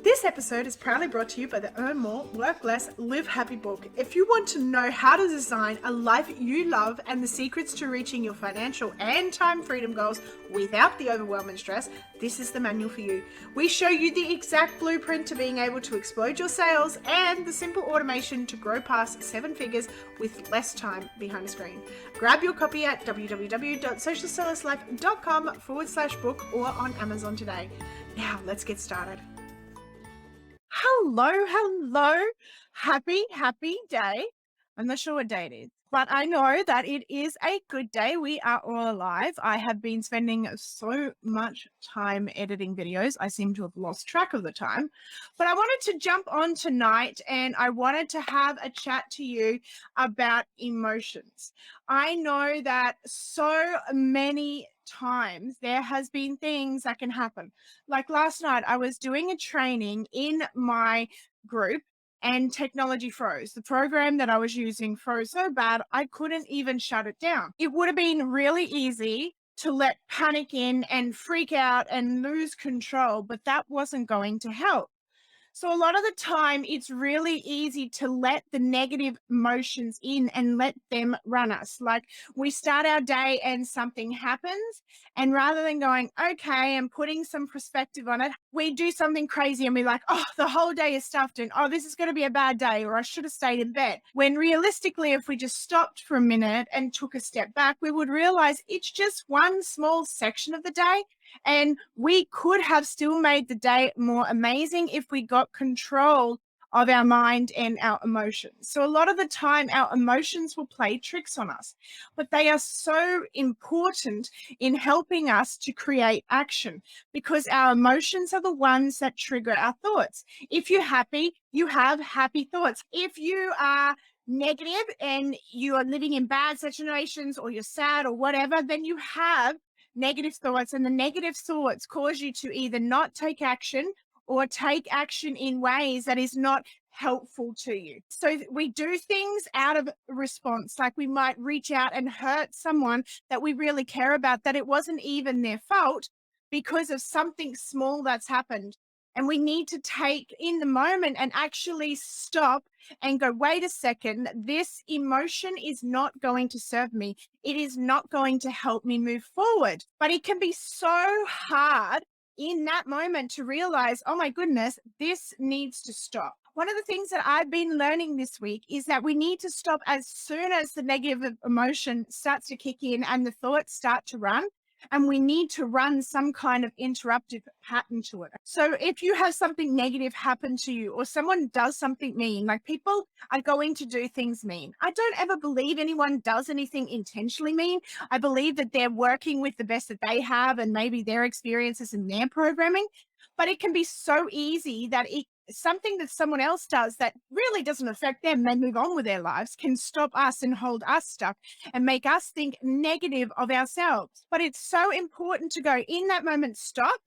This episode is proudly brought to you by the Earn More, Work Less, Live Happy book. If you want to know how to design a life you love and the secrets to reaching your financial and time freedom goals without the overwhelm and stress, this is the manual for you. We show you the exact blueprint to being able to explode your sales and the simple automation to grow past 7 figures with less time behind a screen. Grab your copy at www.socialsellerslife.com/book or on Amazon today. Now, let's get started. Hello. Happy day. I'm not sure what day it is, but I know that it is a good day. We are all alive. I have been spending so much time editing videos. I seem to have lost track of the time, but I wanted to jump on tonight and I wanted to have a chat to you about emotions. I know that so many times there has been things that can happen. Like last night, I was doing a training in my group and technology froze. The program that I was using froze so bad, I couldn't even shut it down. It would have been really easy to let panic in and freak out and lose control, but that wasn't going to help. So a lot of the time, it's really easy to let the negative emotions in and let them run us. Like we start our day and something happens, and rather than going, okay, and putting some perspective on it, we do something crazy and we're like, oh, the whole day is stuffed and oh, this is going to be a bad day, or I should have stayed in bed. When realistically, if we just stopped for a minute and took a step back, we would realize it's just one small section of the day. And we could have still made the day more amazing if we got control of our mind and our emotions. So a lot of the time, our emotions will play tricks on us, but they are so important in helping us to create action because our emotions are the ones that trigger our thoughts. If you're happy, you have happy thoughts. If you are negative and you are living in bad situations or you're sad or whatever, then you have negative thoughts, and the negative thoughts cause you to either not take action or take action in ways that is not helpful to you. So we do things out of response, like we might reach out and hurt someone that we really care about, that it wasn't even their fault because of something small that's happened. And we need to take in the moment and actually stop and go, wait a second, this emotion is not going to serve me. It is not going to help me move forward. But it can be so hard in that moment to realize, oh my goodness, this needs to stop. One of the things that I've been learning this week is that we need to stop as soon as the negative emotion starts to kick in and the thoughts start to run. And we need to run some kind of interruptive pattern to it. So if you have something negative happen to you or someone does something mean, like people are going to do things mean. I don't ever believe anyone does anything intentionally mean. I believe that they're working with the best that they have and maybe their experiences and their programming. But it can be so easy that something that someone else does that really doesn't affect them, they move on with their lives, can stop us and hold us stuck and make us think negative of ourselves. But it's so important to go in that moment, stop,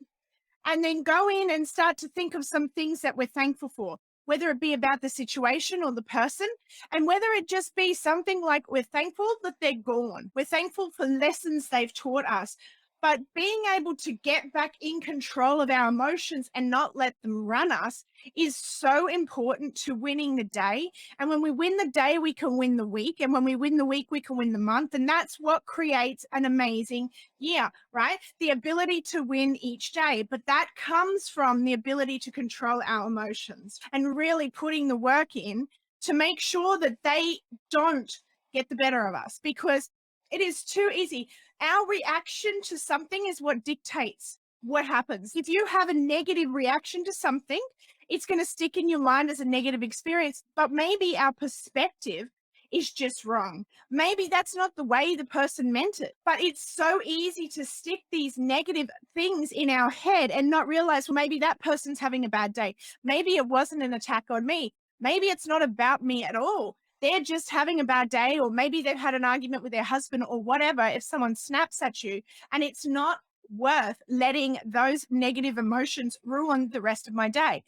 and then go in and start to think of some things that we're thankful for, whether it be about the situation or the person, and whether it just be something like we're thankful that they're gone. We're thankful for lessons they've taught us. But being able to get back in control of our emotions and not let them run us is so important to winning the day. And when we win the day, we can win the week. And when we win the week, we can win the month. And that's what creates an amazing year, right? The ability to win each day. But that comes from the ability to control our emotions and really putting the work in to make sure that they don't get the better of us, because it is too easy. Our reaction to something is what dictates what happens. If you have a negative reaction to something, it's going to stick in your mind as a negative experience, but maybe our perspective is just wrong. Maybe that's not the way the person meant it, but it's so easy to stick these negative things in our head and not realize, well, maybe that person's having a bad day. Maybe it wasn't an attack on me. Maybe it's not about me at all. They're just having a bad day, or maybe they've had an argument with their husband or whatever. If someone snaps at you, and it's not worth letting those negative emotions ruin the rest of my day.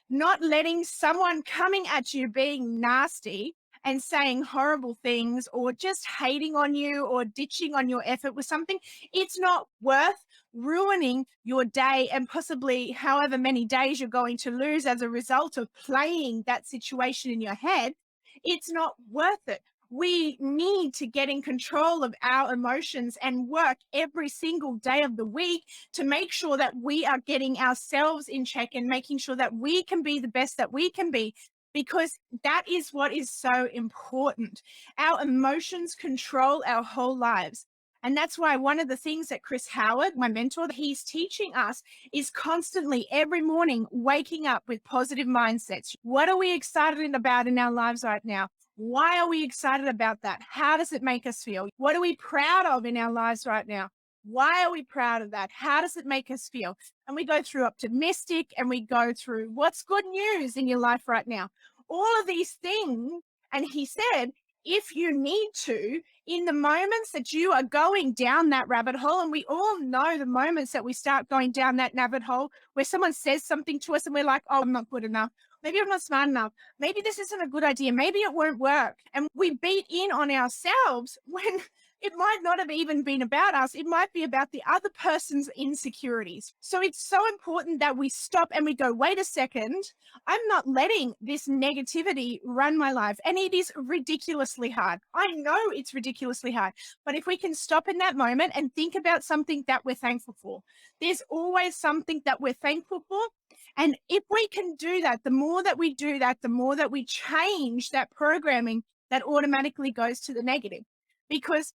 Not letting someone coming at you being nasty and saying horrible things or just hating on you or ditching on your effort with something, it's not worth ruining your day and possibly however many days you're going to lose as a result of playing that situation in your head. It's not worth it. We need to get in control of our emotions and work every single day of the week to make sure that we are getting ourselves in check and making sure that we can be the best that we can be, because that is what is so important. Our emotions control our whole lives. And that's why one of the things that Chris Howard, my mentor, he's teaching us is constantly every morning waking up with positive mindsets. What are we excited about in our lives right now? Why are we excited about that? How does it make us feel? What are we proud of in our lives right now? Why are we proud of that? How does it make us feel? And we go through optimistic and we go through what's good news in your life right now. All of these things. And he said, if you need to, in the moments that you are going down that rabbit hole, and we all know the moments that we start going down that rabbit hole where someone says something to us and we're like, oh, I'm not good enough. Maybe I'm not smart enough. Maybe this isn't a good idea. Maybe it won't work. And we beat in on ourselves when it might not have even been about us. It might be about the other person's insecurities. So it's so important that we stop and we go, wait a second, I'm not letting this negativity run my life. And it is ridiculously hard. I know it's ridiculously hard. But if we can stop in that moment and think about something that we're thankful for, there's always something that we're thankful for. And if we can do that, the more that we do that, the more that we change that programming that automatically goes to the negative. Because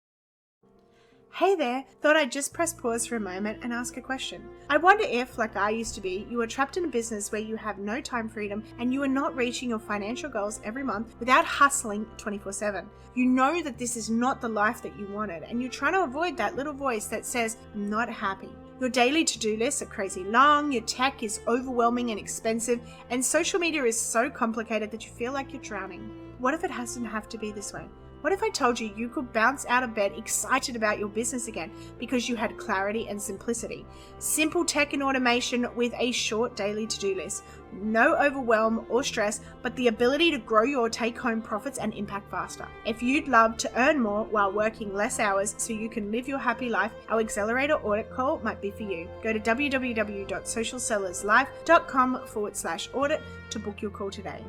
hey there, thought I'd just press pause for a moment and ask a question. I wonder if, like I used to be, you are trapped in a business where you have no time freedom and you are not reaching your financial goals every month without hustling 24/7. You know that this is not the life that you wanted and you're trying to avoid that little voice that says, I'm not happy. Your daily to-do lists are crazy long, your tech is overwhelming and expensive, and social media is so complicated that you feel like you're drowning. What if it doesn't have to be this way? What if I told you you could bounce out of bed excited about your business again because you had clarity and simplicity? Simple tech and automation with a short daily to-do list. No overwhelm or stress, but the ability to grow your take-home profits and impact faster. If you'd love to earn more while working less hours so you can live your happy life, our Accelerator Audit Call might be for you. Go to www.socialsellerslife.com/audit to book your call today.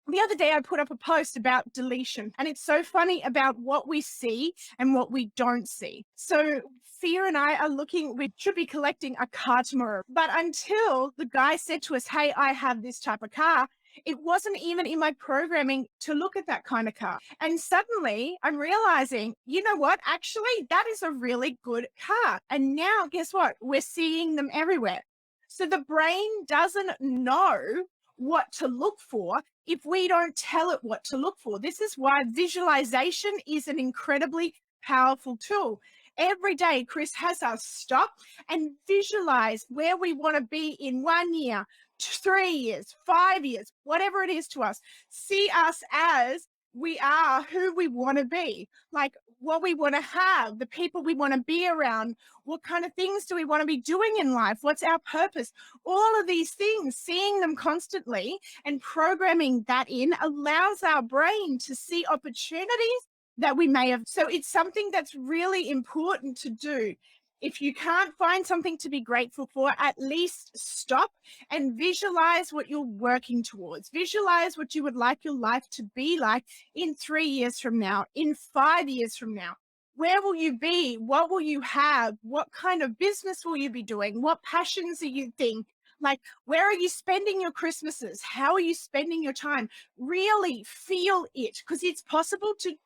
The other day, I put up a post about deletion, and it's so funny about what we see and what we don't see. So, Fear and I are looking, we should be collecting a car tomorrow. But until the guy said to us, hey, I have this type of car, it wasn't even in my programming to look at that kind of car. And suddenly I'm realizing, you know what? Actually, that is a really good car. And now, guess what? We're seeing them everywhere. So the brain doesn't know what to look for if we don't tell it what to look for. This is why visualization is an incredibly powerful tool. Every day, Chris has us stop and visualize where we want to be in 1 year, 3 years, 5 years, whatever it is to us. See us as we are who we want to be, like what we want to have, the people we want to be around, what kind of things do we want to be doing in life, what's our purpose. All of these things, seeing them constantly and programming that in allows our brain to see opportunities that we may have. So it's something that's really important to do. If you can't find something to be grateful for, at least stop and visualize what you're working towards. Visualize what you would like your life to be like in 3 years from now, in 5 years from now. Where will you be? What will you have? What kind of business will you be doing? What passions are you think? Like, where are you spending your Christmases? How are you spending your time? Really feel it, because it's possible to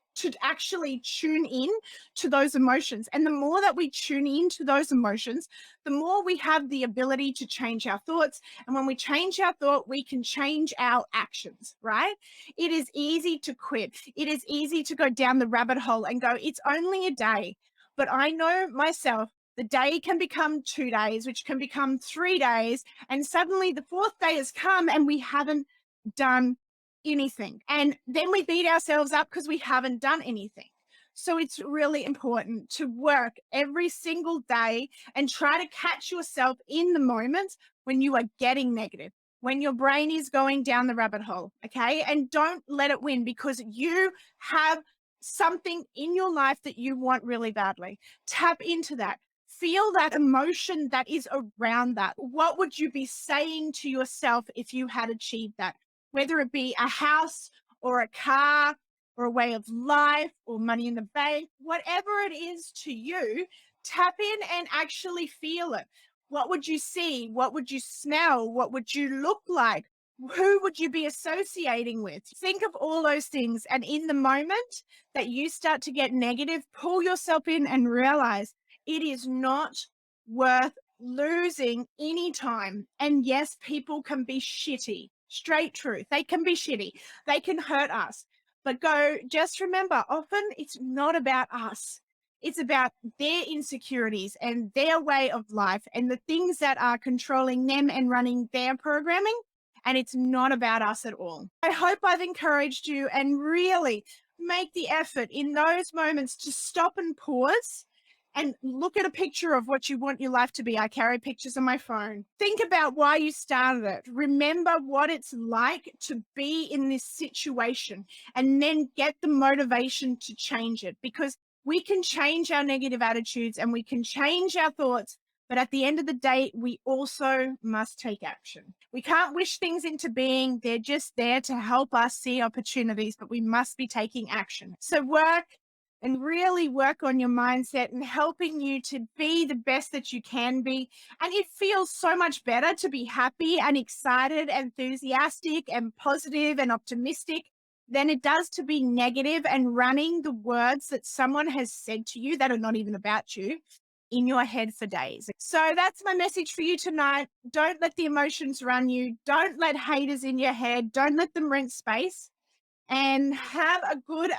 actually tune in to those emotions. And the more that we tune into those emotions, the more we have the ability to change our thoughts. And when we change our thought, we can change our actions, right? It is easy to quit. It is easy to go down the rabbit hole and go, it's only a day. But I know myself, the day can become 2 days, which can become 3 days. And suddenly the fourth day has come and we haven't done anything. And then we beat ourselves up because we haven't done anything. So it's really important to work every single day and try to catch yourself in the moments when you are getting negative, when your brain is going down the rabbit hole, okay? And don't let it win, because you have something in your life that you want really badly. Tap into that. Feel that emotion that is around that. What would you be saying to yourself if you had achieved that? Whether it be a house or a car or a way of life or money in the bank, whatever it is to you, tap in and actually feel it. What would you see? What would you smell? What would you look like? Who would you be associating with? Think of all those things. And in the moment that you start to get negative, pull yourself in and realize it is not worth losing any time. And yes, people can be shitty. Straight truth. They can be shitty. They can hurt us. But just remember, often it's not about us. It's about their insecurities and their way of life and the things that are controlling them and running their programming. And it's not about us at all. I hope I've encouraged you and really make the effort in those moments to stop and pause and look at a picture of what you want your life to be. I carry pictures on my phone. Think about why you started it. Remember what it's like to be in this situation, and then get the motivation to change it, because we can change our negative attitudes and we can change our thoughts. But at the end of the day, we also must take action. We can't wish things into being. They're just there to help us see opportunities, but we must be taking action. So work and really work on your mindset and helping you to be the best that you can be. And it feels so much better to be happy and excited, enthusiastic and positive and optimistic than it does to be negative and running the words that someone has said to you that are not even about you in your head for days. So that's my message for you tonight. Don't let the emotions run you. Don't let haters in your head. Don't let them rent space. And have a good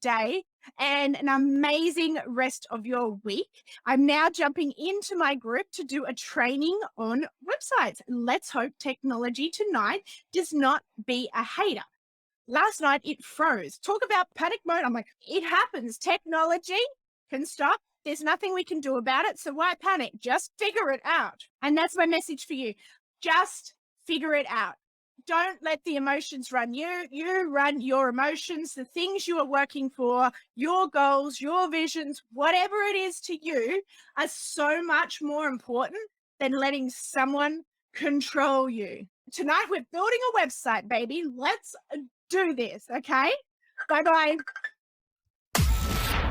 day and an amazing rest of your week. I'm now jumping into my group to do a training on websites. Let's hope technology tonight does not be a hater. Last night it froze. Talk about panic mode. I'm like, it happens. Technology can stop. There's nothing we can do about it. So why panic? Just figure it out. And that's my message for you. Just figure it out. Don't let the emotions run you. You run your emotions, the things you are working for, your goals, your visions, whatever it is to you are so much more important than letting someone control you. Tonight, we're building a website, baby. Let's do this, okay? Bye-bye.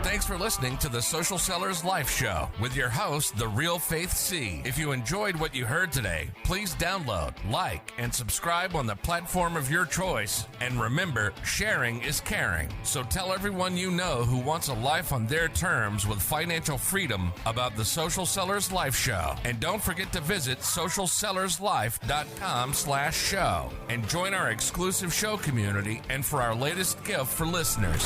Thanks for listening to the Social Sellers Life Show with your host, The Real Faith C. If you enjoyed what you heard today, please download, like, and subscribe on the platform of your choice. And remember, sharing is caring. So tell everyone you know who wants a life on their terms with financial freedom about the Social Sellers Life Show. And don't forget to visit socialsellerslife.com/show and join our exclusive show community and for our latest gift for listeners.